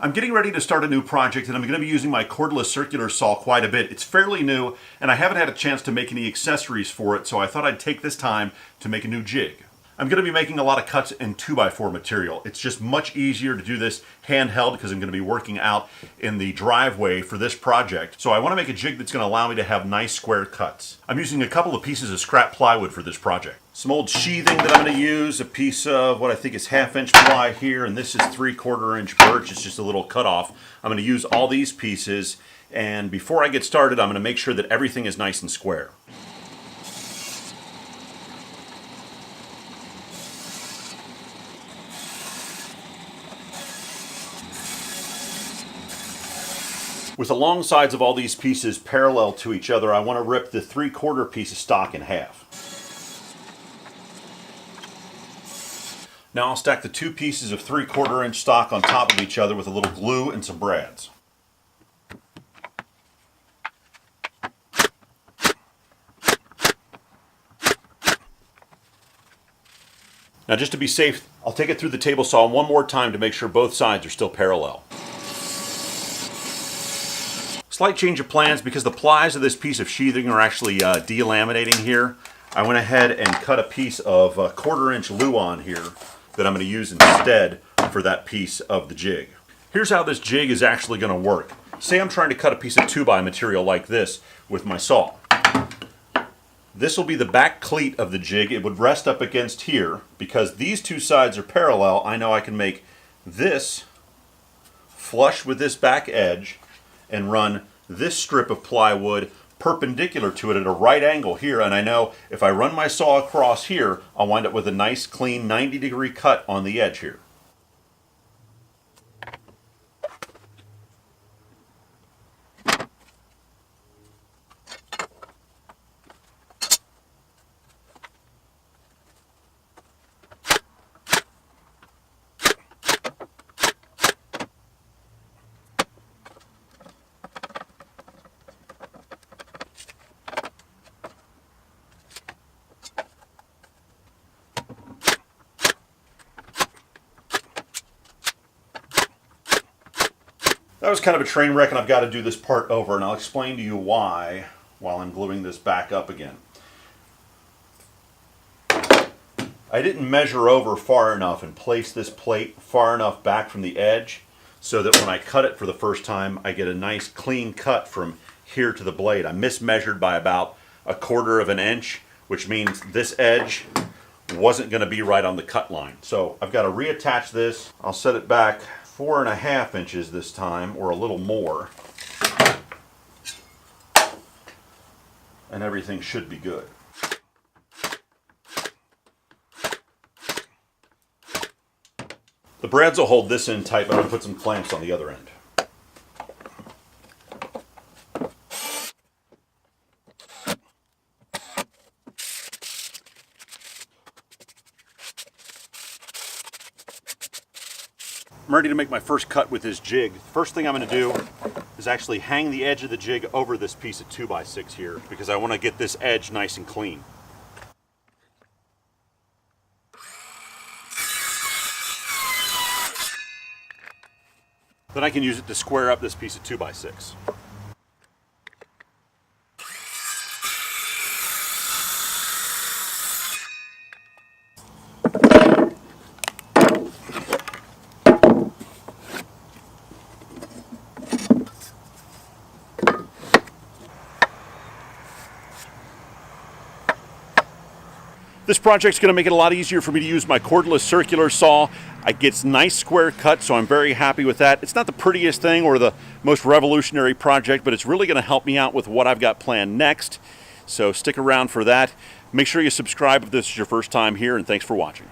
I'm getting ready to start a new project and I'm going to be using my cordless circular saw quite a bit. It's fairly new and I haven't had a chance to make any accessories for it, so I thought I'd take this time to make a new jig. I'm going to be making a lot of cuts in 2x4 material. It's just much easier to do this handheld because I'm going to be working out in the driveway for this project. So I want to make a jig that's going to allow me to have nice square cuts. I'm using a couple of pieces of scrap plywood for this project. Some old sheathing that I'm going to use, a piece of what I think is 1/2 inch ply here, and this is 3/4 inch birch. It's just a little cutoff. I'm going to use all these pieces, and before I get started, I'm going to make sure that everything is nice and square. With the long sides of all these pieces parallel to each other, I want to rip the 3/4 piece of stock in half. Now I'll stack the two pieces of 3/4 inch stock on top of each other with a little glue and some brads. Now just to be safe, I'll take it through the table saw one more time to make sure both sides are still parallel. Slight change of plans because the plies of this piece of sheathing are actually delaminating here. I went ahead and cut a piece of 1/4 inch luan here that I'm going to use instead for that piece of the jig. Here's how this jig is actually going to work. Say I'm trying to cut a piece of 2x material like this with my saw. This will be the back cleat of the jig. It would rest up against here. Because these two sides are parallel, I know I can make this flush with this back edge and run this strip of plywood perpendicular to it at a right angle here, and I know if I run my saw across here, I'll wind up with a nice clean 90-degree cut on the edge here. That was kind of a train wreck and I've got to do this part over, and I'll explain to you why while I'm gluing this back up again. I didn't measure over far enough and place this plate far enough back from the edge so that when I cut it for the first time I get a nice clean cut from here to the blade. I mismeasured by about 1/4 inch, which means this edge wasn't going to be right on the cut line. So I've got to reattach this. I'll set it back 4.5 inches this time, or a little more, and everything should be good. The brads will hold this in tight, but I'm going to put some clamps on the other end. I'm ready to make my first cut with this jig. The first thing I'm going to do is actually hang the edge of the jig over this piece of 2x6 here because I want to get this edge nice and clean. Then I can use it to square up this piece of 2x6. This project's going to make it a lot easier for me to use my cordless circular saw. It gets nice square cuts, so I'm very happy with that. It's not the prettiest thing or the most revolutionary project, but it's really going to help me out with what I've got planned next. So stick around for that. Make sure you subscribe if this is your first time here, and thanks for watching.